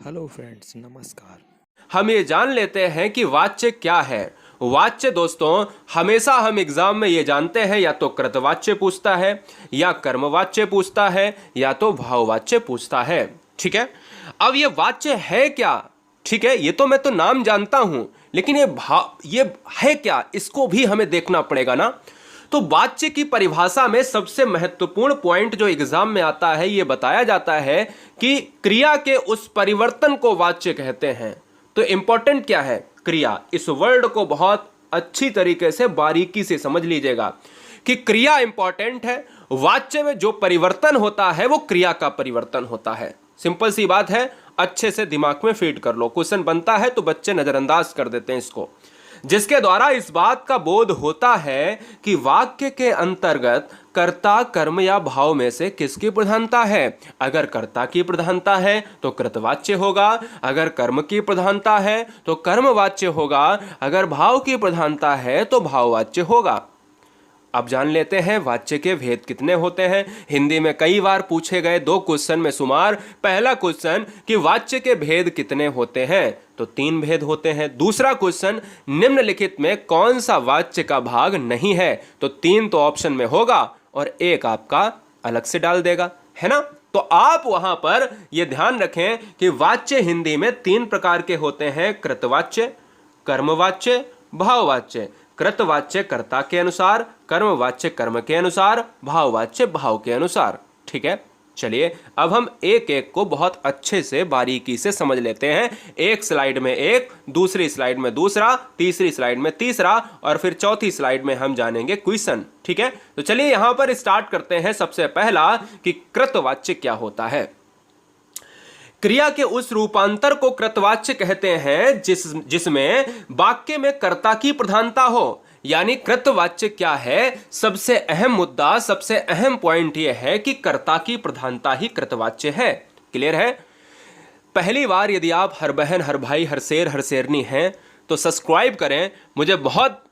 Hello friends, नमस्कार। हम ये जान लेते हैं कि वाच्य क्या है। वाच्य दोस्तों, हमेशा हम एग्जाम में ये जानते हैं या तो कृतवाच्य पूछता है, या कर्मवाच्य पूछता है, या तो भाववाच्य पूछता है। ठीक है, अब ये वाच्य है क्या? ठीक है, ये तो मैं तो नाम जानता हूं, लेकिन ये है क्या, इसको भी हमें देखना पड़ेगा ना। तो वाच्य की परिभाषा में सबसे महत्वपूर्ण पॉइंट जो एग्जाम में आता है, ये बताया जाता है कि क्रिया के उस परिवर्तन को वाच्य कहते हैं। तो इंपॉर्टेंट क्या है? क्रिया। इस वर्ड को बहुत अच्छी तरीके से बारीकी से समझ लीजिएगा कि क्रिया इंपॉर्टेंट है। वाच्य में जो परिवर्तन होता है वो क्रिया का परिवर्तन होता है। सिंपल सी बात है, अच्छे से दिमाग में फीड कर लो। क्वेश्चन बनता है तो बच्चे नजरअंदाज कर देते हैं इसको, जिसके द्वारा इस बात का बोध होता है कि वाक्य के अंतर्गत कर्ता, कर्म या भाव में से किसकी प्रधानता है। अगर कर्ता की प्रधानता है तो कृतवाच्य होगा, अगर कर्म की प्रधानता है तो कर्मवाच्य होगा, अगर भाव की प्रधानता है तो भाववाच्य होगा। अब जान लेते हैं वाच्य के भेद कितने होते हैं। हिंदी में कई बार पूछे गए 2 क्वेश्चन में शुमार पहला क्वेश्चन कि वाच्य के भेद कितने होते हैं, तो 3 भेद होते हैं। दूसरा क्वेश्चन, निम्नलिखित में कौन सा वाच्य का भाग नहीं है, तो 3 तो ऑप्शन में होगा और 1 आपका अलग से डाल देगा, है ना। तो आप वहां पर यह ध्यान रखें कि वाच्य हिंदी में 3 प्रकार के होते हैं: कृतवाच्य, कर्मवाच्य, भाववाच्य। कृतवाच्य कर्ता के अनुसार, कर्मवाच्य कर्म के अनुसार, भाववाच्य भाव के अनुसार। ठीक है, चलिए अब हम एक एक को बहुत अच्छे से बारीकी से समझ लेते हैं। एक स्लाइड में एक, दूसरी स्लाइड में दूसरा, तीसरी स्लाइड में तीसरा, और फिर चौथी स्लाइड में हम जानेंगे क्वेश्चन। ठीक है, तो चलिए यहां पर स्टार्ट करते हैं। सबसे पहला कि कृतवाच्य क्या होता है। क्रिया के उस रूपांतर को कृतवाच्य कहते हैं जिसमें वाक्य में कर्ता की प्रधानता हो। यानी कृतवाच्य क्या है? सबसे अहम मुद्दा, सबसे अहम पॉइंट यह है कि कर्ता की प्रधानता ही कृतवाच्य है। क्लियर है? पहली बार यदि आप हर बहन, हर भाई, हर शेर, हर शेरनी हैं तो सब्सक्राइब करें। मुझे बहुत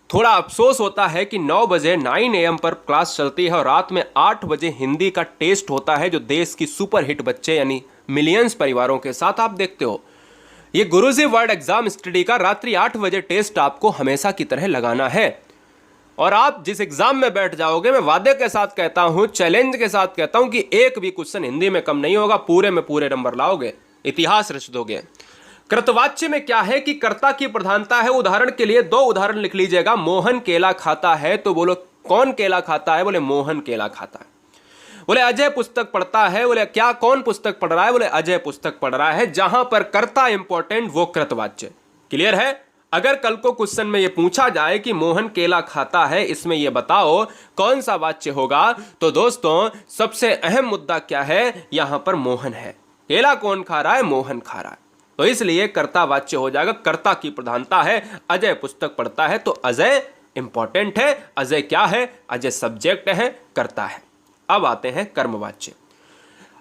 थोड़ा अफसोस होता है कि 9 बजे 9 AM पर क्लास चलती है और रात में 8 बजे हिंदी का टेस्ट होता है, जो देश की सुपर हिट बच्चे यानी मिलियंस परिवारों के साथ आप देखते हो। ये गुरुजी वर्ड एग्जाम स्टडी का रात्रि 8 बजे टेस्ट आपको हमेशा की तरह लगाना है। और आप जिस एग्जाम में बैठ जाओगे, मैं वादे के साथ कहता हूं, चैलेंज के साथ कहता हूं कि एक भी क्वेश्चन हिंदी में कम नहीं होगा, पूरे में पूरे नंबर लाओगे, इतिहास रच दोगे। कृतवाच्य में क्या है कि कर्ता की प्रधानता है। उदाहरण के लिए 2 उदाहरण लिख लीजिएगा। मोहन केला खाता है, तो बोलो कौन केला खाता है? बोले मोहन केला खाता है। बोले अजय पुस्तक पढ़ता है, बोले क्या कौन पुस्तक पढ़ रहा है? बोले अजय पुस्तक पढ़ रहा है। जहां पर कर्ता इंपॉर्टेंट वो कृतवाच्य। क्लियर है? अगर कल को क्वेश्चन में ये पूछा जाए कि मोहन केला खाता है, इसमें ये बताओ कौन सा वाच्य होगा, तो दोस्तों सबसे अहम मुद्दा क्या है? यहां पर मोहन है। केला कौन खा रहा है? मोहन खा रहा है। तो इसलिए कर्ता वाच्य हो जाएगा। कर्ता की प्रधानता है। अजय पुस्तक पढ़ता है तो अजय इंपॉर्टेंट है। अजय क्या है? अजय सब्जेक्ट है, कर्ता है। अब आते हैं कर्मवाच्य।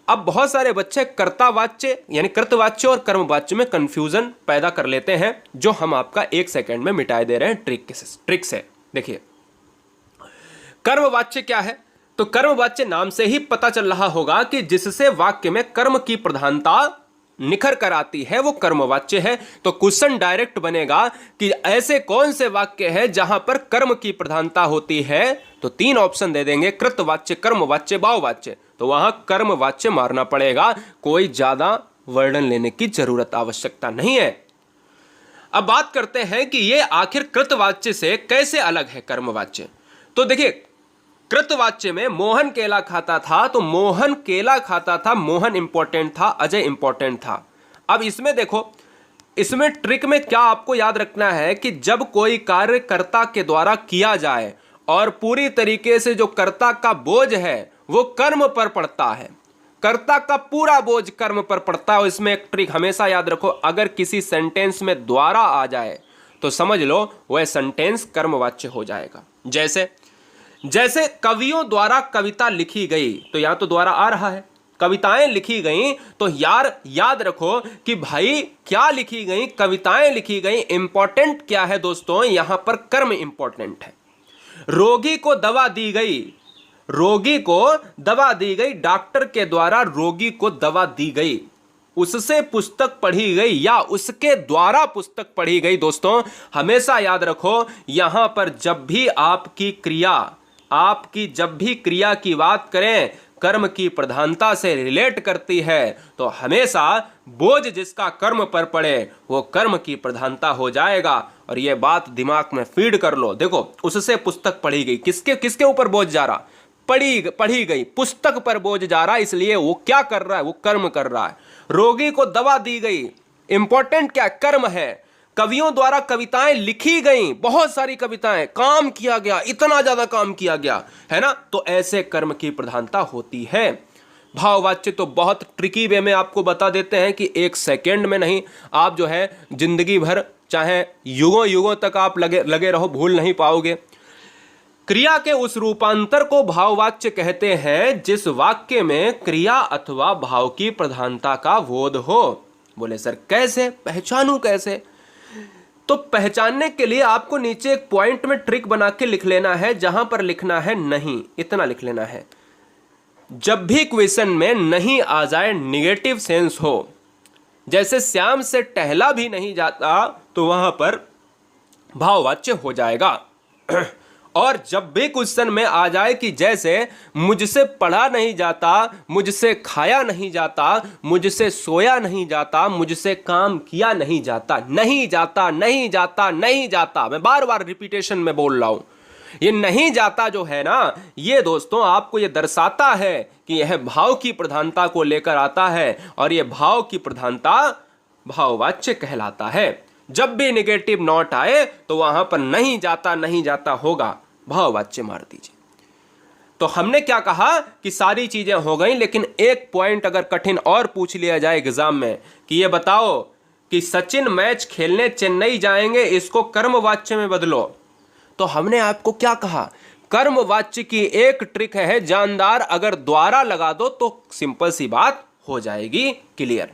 अब बहुत सारे बच्चे कर्तावाच्य यानी कृतवाच्य और कर्मवाच्य में कंफ्यूजन पैदा कर लेते हैं, जो हम आपका 1 सेकंड में मिटाए दे रहे हैं ट्रिक से। देखिए, कर्मवाच्य क्या है? तो कर्मवाच्य नाम से ही पता चल रहा होगा कि जिससे वाक्य में कर्म की प्रधानता निखर कर आती है वो कर्मवाच्य है। तो क्वेश्चन डायरेक्ट बनेगा कि ऐसे कौन से वाक्य है जहां पर कर्म की प्रधानता होती है, तो 3 ऑप्शन दे देंगे: कृतवाच्य, कर्मवाच्य, भाववाच्य। तो वहां कर्मवाच्य मारना पड़ेगा, कोई ज्यादा वर्णन लेने की जरूरत आवश्यकता नहीं है। अब बात करते हैं कि ये आखिर कृतवाच्य से कैसे अलग है कर्मवाच्य। तो देखिए, कृतवाच्य में मोहन केला खाता था, तो मोहन केला खाता था, मोहन इंपॉर्टेंट था, अजय इंपॉर्टेंट था। अब इसमें देखो, इसमें ट्रिक में क्या आपको याद रखना है कि जब कोई कार्य कर्ता के द्वारा किया जाए और पूरी तरीके से जो कर्ता का बोझ है वो कर्म पर पड़ता है, कर्ता का पूरा बोझ कर्म पर पड़ता है। इसमें एक ट्रिक हमेशा याद रखो, अगर किसी सेंटेंस में द्वारा आ जाए तो समझ लो वह सेंटेंस कर्मवाच्य हो जाएगा। जैसे कवियों द्वारा कविता लिखी गई, तो यहां तो द्वारा आ रहा है। कविताएं लिखी गई, तो यार याद रखो कि भाई क्या लिखी गई? कविताएं लिखी गई। इंपॉर्टेंट क्या है दोस्तों? यहां पर कर्म इंपॉर्टेंट है। रोगी को दवा दी गई, रोगी को दवा दी गई, डॉक्टर के द्वारा रोगी को दवा दी गई। उससे पुस्तक पढ़ी गई या उसके द्वारा पुस्तक पढ़ी गई। दोस्तों हमेशा याद रखो, यहां पर जब भी जब भी क्रिया की बात करें कर्म की प्रधानता से रिलेट करती है तो हमेशा बोझ जिसका कर्म पर पड़े वो कर्म की प्रधानता हो जाएगा। और ये बात दिमाग में फीड कर लो। देखो, उससे पुस्तक पढ़ी गई, किसके किसके ऊपर बोझ जा रहा? पढ़ी गई पुस्तक पर बोझ जा रहा, इसलिए वो क्या कर रहा है? वो कर्म कर रहा है। रोगी को दवा दी गई, इंपॉर्टेंट क्या? कर्म है। कवियों द्वारा कविताएं लिखी गई, बहुत सारी कविताएं, काम किया गया, इतना ज्यादा काम किया गया है ना, तो ऐसे कर्म की प्रधानता होती है। भाववाच्य तो बहुत ट्रिकी वे में आपको बता देते हैं कि एक सेकेंड में नहीं, आप जो है जिंदगी भर चाहे युगों युगों तक आप लगे रहो, भूल नहीं पाओगे। क्रिया के उस रूपांतर को भाववाच्य कहते हैं जिस वाक्य में क्रिया अथवा भाव की प्रधानता का बोध हो। बोले सर कैसे पहचानूं कैसे? तो पहचानने के लिए आपको नीचे एक पॉइंट में ट्रिक बना के लिख लेना है, जहां पर लिखना है नहीं, इतना लिख लेना है। जब भी क्वेश्चन में नहीं आ जाए, निगेटिव सेंस हो, जैसे श्याम से टहला भी नहीं जाता, तो वहां पर भाववाच्य हो जाएगा। और जब भी क्वेश्चन में आ जाए कि जैसे मुझसे पढ़ा नहीं जाता, मुझसे खाया नहीं जाता, मुझसे सोया नहीं जाता, मुझसे काम किया नहीं जाता, नहीं जाता नहीं जाता नहीं जाता, मैं बार बार रिपीटेशन में बोल रहा हूं, ये नहीं जाता जो है ना, ये दोस्तों आपको ये दर्शाता है कि यह भाव की प्रधानता को लेकर आता है और यह भाव की प्रधानता भाववाच्य कहलाता है। जब भी नेगेटिव नॉट आए तो वहां पर नहीं जाता होगा, भाववाच्य मार दीजिए। तो हमने क्या कहा कि सारी चीजें हो गई, लेकिन एक पॉइंट अगर कठिन और पूछ लिया जाए एग्जाम में कि ये बताओ कि सचिन मैच खेलने चेन्नई जाएंगे, इसको कर्मवाच्य में बदलो, तो हमने आपको क्या कहा? कर्मवाच्य की एक ट्रिक है, जानदार अगर द्वारा लगा दो तो सिंपल सी बात हो जाएगी क्लियर।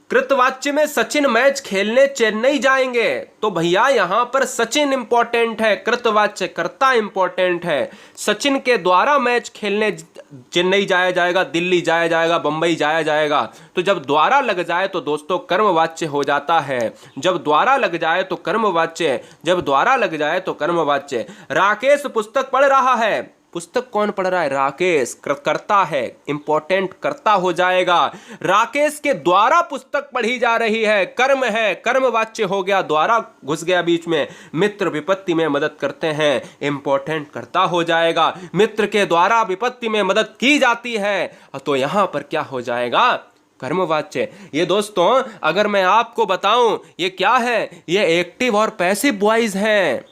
कृतवाच्य में सचिन मैच खेलने चेन्नई जाएंगे, तो भैया यहां पर सचिन इंपॉर्टेंट है, कृतवाच्य कर्ता इंपॉर्टेंट है। सचिन के द्वारा मैच खेलने चेन्नई जाया जाएगा, दिल्ली जाया जाएगा, बंबई जाया जाएगा। तो जब द्वारा लग जाए तो दोस्तों कर्मवाच्य हो जाता है। जब द्वारा लग जाए तो कर्मवाच्य, जब द्वारा लग जाए तो कर्मवाच्य। राकेश पुस्तक पढ़ रहा है, पुस्तक कौन पढ़ रहा है? राकेश, कर्ता है, इंपॉर्टेंट कर्ता हो जाएगा। राकेश के द्वारा पुस्तक पढ़ी जा रही है, कर्म है, कर्मवाच्य हो गया, द्वारा घुस गया बीच में। मित्र विपत्ति में मदद करते हैं, इंपॉर्टेंट कर्ता हो जाएगा। मित्र के द्वारा विपत्ति में मदद की जाती है, तो यहां पर क्या हो जाएगा? कर्मवाच्य। ये दोस्तों अगर मैं आपको बताऊं ये क्या है, ये एक्टिव और पैसिव वॉइस है।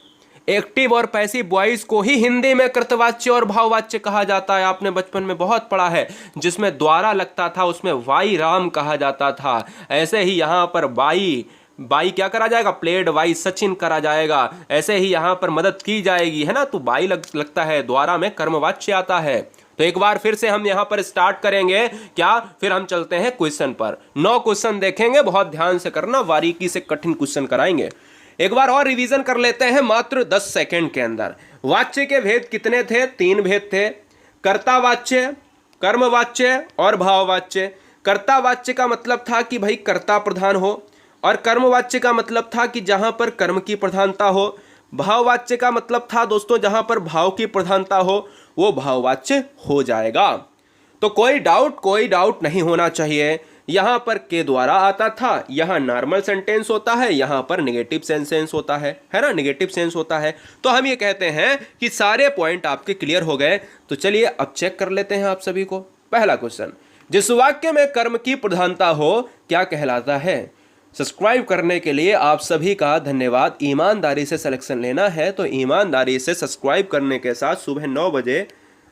एक्टिव और पैसिव वॉइस को ही हिंदी में कृतवाच्य और भाववाच्य कहा जाता है। आपने बचपन में बहुत पढ़ा है, जिसमें द्वारा लगता था उसमें वाई राम कहा जाता था। ऐसे ही यहाँ पर बाई क्या करा जाएगा? प्लेड वाई सचिन करा जाएगा। ऐसे ही यहाँ पर मदद की जाएगी, है ना, तो बाई लगता है, द्वारा में कर्मवाच्य आता है। तो एक बार फिर से हम यहाँ पर स्टार्ट करेंगे क्या, फिर हम चलते हैं क्वेश्चन पर। 9 क्वेश्चन देखेंगे, बहुत ध्यान से करना, बारीकी से कठिन क्वेश्चन कराएंगे। एक बार और रिवीजन कर लेते हैं मात्र 10 सेकंड के अंदर। वाच्य के भेद कितने थे? 3 भेद थे, कर्तावाच्य, कर्मवाच्य और भाववाच्य। कर्तावाच्य का मतलब था कि भाई कर्ता प्रधान हो, और कर्मवाच्य का मतलब था कि जहां पर कर्म की प्रधानता हो। भाववाच्य का मतलब था दोस्तों जहां पर भाव की प्रधानता हो, वो भाववाच्य हो जाएगा। तो कोई डाउट नहीं होना चाहिए। यहां पर के द्वारा आता था, यहां नॉर्मल सेंटेंस होता है, यहां पर नेगेटिव सेंस होता है ना, नेगेटिव सेंस होता है। तो हम ये कहते हैं कि सारे पॉइंट आपके क्लियर हो गए। तो चलिए अब चेक कर लेते हैं आप सभी को। पहला क्वेश्चन, जिस वाक्य में कर्म की प्रधानता हो क्या कहलाता है? सब्सक्राइब करने के लिए आप सभी का धन्यवाद। ईमानदारी से सिलेक्शन लेना है तो ईमानदारी से सब्सक्राइब करने के साथ सुबह 9 बजे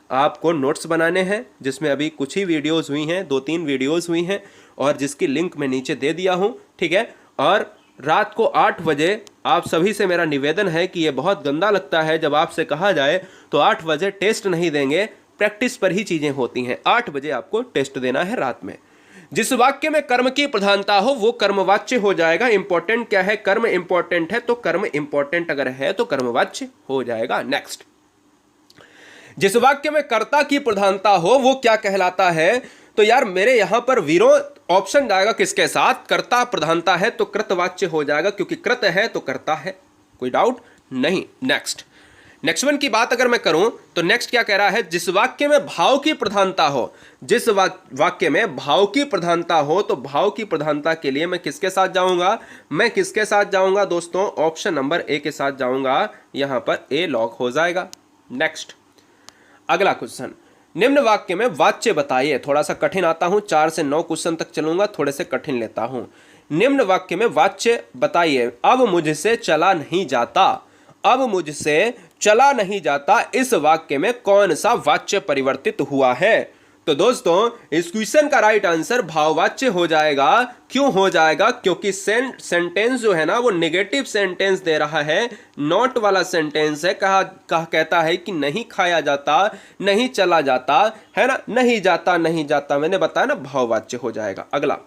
आपको नोट्स बनाने हैं, जिसमें अभी कुछ ही वीडियोस हुई हैं, 2-3 वीडियोस हुई हैं, और जिसकी लिंक मैं नीचे दे दिया हूं, ठीक है। और रात को 8 बजे आप सभी से मेरा निवेदन है कि ये बहुत गंदा लगता है जब आपसे कहा जाए तो 8 बजे टेस्ट नहीं देंगे, प्रैक्टिस पर ही चीज़ें होती हैं। 8 बजे आपको टेस्ट देना है रात में। जिस वाक्य में कर्म की प्रधानता हो वो कर्मवाच्य हो जाएगा। इंपॉर्टेंट क्या है? कर्म इंपॉर्टेंट है, तो कर्म इंपॉर्टेंट अगर है तो कर्मवाच्य हो जाएगा। नेक्स्ट, जिस वाक्य में कर्ता की प्रधानता हो वो क्या कहलाता है? तो यार मेरे यहां पर वीरो ऑप्शन जाएगा किसके साथ, कर्ता प्रधानता है तो कृतवाच्य हो जाएगा, क्योंकि कृत है तो कर्ता है, कोई डाउट नहीं। नेक्स्ट वन की बात अगर मैं करूं तो नेक्स्ट क्या कह रहा है, जिस वाक्य में भाव की प्रधानता हो, जिस वाक्य में भाव की प्रधानता हो, तो भाव की प्रधानता के लिए मैं किसके साथ जाऊंगा, मैं किसके साथ जाऊंगा दोस्तों, ऑप्शन नंबर ए के साथ जाऊंगा, यहां पर ए लॉक हो जाएगा। नेक्स्ट अगला क्वेश्चन, निम्न वाक्य में वाच्य बताइए। थोड़ा सा कठिन आता हूं, 4 से 9 क्वेश्चन तक चलूंगा, थोड़े से कठिन लेता हूं। निम्न वाक्य में वाच्य बताइए, अब मुझसे चला नहीं जाता, अब मुझसे चला नहीं जाता, इस वाक्य में कौन सा वाच्य परिवर्तित हुआ है। तो दोस्तों इस क्वेश्चन का राइट आंसर भाववाच्य हो जाएगा। क्यों हो जाएगा, क्योंकि सेंटेंस जो है ना वो नेगेटिव सेंटेंस दे रहा है, नॉट वाला सेंटेंस है। कहता है कि नहीं खाया जाता, नहीं चला जाता, है ना, नहीं जाता नहीं जाता, मैंने बताया ना भाववाच्य हो जाएगा। अगला,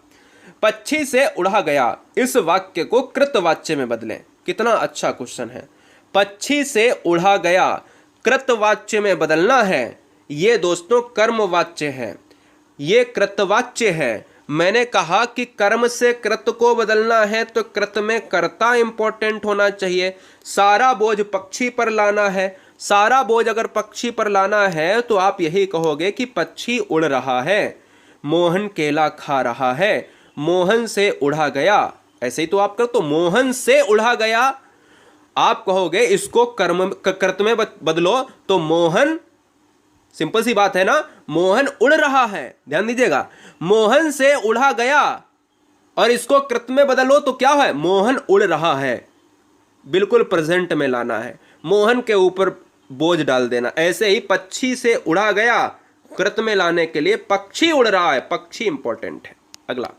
पक्षी से उड़ा गया, इस वाक्य को कृतवाच्य में बदलें। कितना अच्छा क्वेश्चन है, पक्षी से उड़ा गया कृतवाच्य में बदलना है, ये दोस्तों कर्मवाच्य है, ये कृतवाच्य है। मैंने कहा कि कर्म से कृत को बदलना है तो कृत में कर्ता इंपॉर्टेंट होना चाहिए। सारा बोझ पक्षी पर लाना है, सारा बोझ अगर पक्षी पर लाना है तो आप यही कहोगे कि पक्षी उड़ रहा है, मोहन केला खा रहा है, मोहन से उड़ा गया, ऐसे ही तो आप कर, तो मोहन से उड़ा गया आप कहोगे इसको कृत में बदलो, तो मोहन, सिंपल सी बात है ना, मोहन उड़ रहा है, ध्यान दीजिएगा, मोहन से उड़ा गया, और इसको कृत में बदलो तो क्या है, मोहन उड़ रहा है, बिल्कुल प्रेजेंट में लाना है, मोहन के ऊपर बोझ डाल देना। ऐसे ही पक्षी से उड़ा गया, कृत में लाने के लिए पक्षी उड़ रहा है, पक्षी इंपॉर्टेंट है। अगला,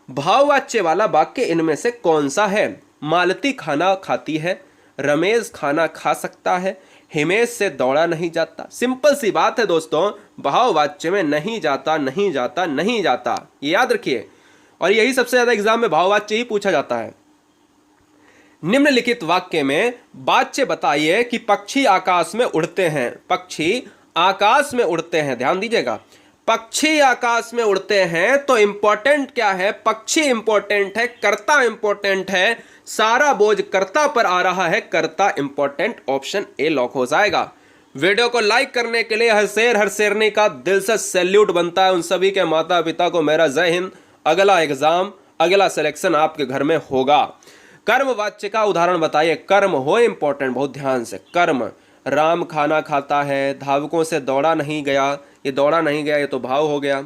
भाववाच्य वाला वाक्य इनमें से कौन सा है। मालती खाना खाती है, रमेश खाना खा सकता है, हिमेश से दौड़ा नहीं जाता। सिंपल सी बात है दोस्तों, भाववाच्य में नहीं जाता नहीं जाता नहीं जाता, ये याद रखिए, और यही सबसे ज्यादा एग्जाम में भाववाच्य ही पूछा जाता है। निम्नलिखित वाक्य में वाच्य बताइए कि पक्षी आकाश में उड़ते हैं, पक्षी आकाश में उड़ते हैं, ध्यान दीजिएगा, पक्षी आकाश में उड़ते हैं, तो इंपॉर्टेंट क्या है, पक्षी इंपॉर्टेंट है, कर्ता इंपॉर्टेंट है, सारा बोझ कर्ता पर आ रहा है, कर्ता इंपॉर्टेंट, ऑप्शन ए लॉक हो जाएगा। वीडियो को लाइक करने के लिए हर शेरनी का दिल से सैल्यूट बनता है। उन सभी के माता पिता को मेरा जय हिंद। अगला एग्जाम, अगला सिलेक्शन आपके घर में होगा। कर्मवाच्य का उदाहरण बताइए, कर्म हो इंपॉर्टेंट, बहुत ध्यान से। कर्म, राम खाना खाता है, धावकों से दौड़ा नहीं गया, ये दौड़ा नहीं गया, ये तो भाव हो गया।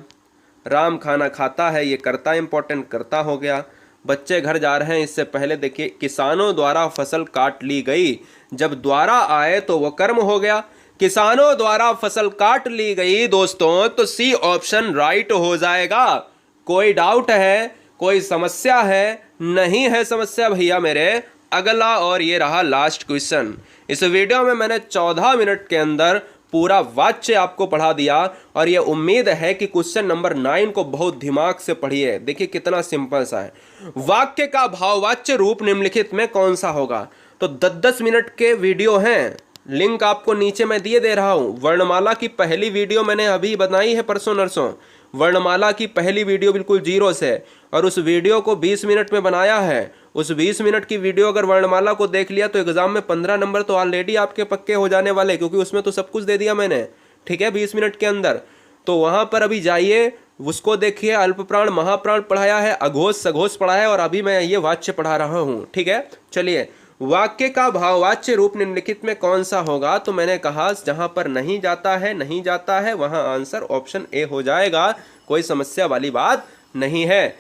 राम खाना खाता है, ये कर्ता इंपॉर्टेंट, कर्ता हो गया। बच्चे घर जा रहे हैं, इससे पहले देखिए, किसानों द्वारा फसल काट ली गई, जब द्वारा आए तो वो कर्म हो गया। किसानों द्वारा फसल काट ली गई दोस्तों, तो सी ऑप्शन राइट हो जाएगा। कोई डाउट है, कोई समस्या है, नहीं है समस्या भैया मेरे। अगला, और ये रहा लास्ट क्वेश्चन। इस वीडियो में मैंने 14 मिनट के अंदर पूरा वाच्य आपको पढ़ा दिया, और ये उम्मीद है कि क्वेश्चन नंबर 9 को बहुत दिमाग से पढ़िए। देखिए कितना सिंपल सा है। वाक्य का भाववाच्य रूप निम्नलिखित में कौन सा होगा। तो 10-10 मिनट के वीडियो हैं, लिंक आपको नीचे मैं दिए दे रहा हूं। वर्णमाला की पहली वीडियो मैंने अभी बनाई है, परसों नरसों, वर्णमाला की पहली वीडियो बिल्कुल जीरो से, और उस वीडियो को 20 मिनट में बनाया है। उस 20 मिनट की वीडियो अगर वर्णमाला को देख लिया तो एग्जाम में 15 नंबर तो ऑलरेडी आपके पक्के हो जाने वाले, क्योंकि उसमें तो सब कुछ दे दिया मैंने, ठीक है, 20 मिनट के अंदर। तो वहां पर अभी जाइए, उसको देखिए। अल्पप्राण महाप्राण पढ़ाया है, अघोष सघोष पढ़ाया है, और अभी मैं ये वाच्य पढ़ा रहा हूँ, ठीक है। चलिए, वाक्य का भाववाच्य रूप निम्नलिखित में कौन सा होगा। तो मैंने कहा जहां पर नहीं जाता है, नहीं जाता है, वहां आंसर ऑप्शन ए हो जाएगा, कोई समस्या वाली बात नहीं है।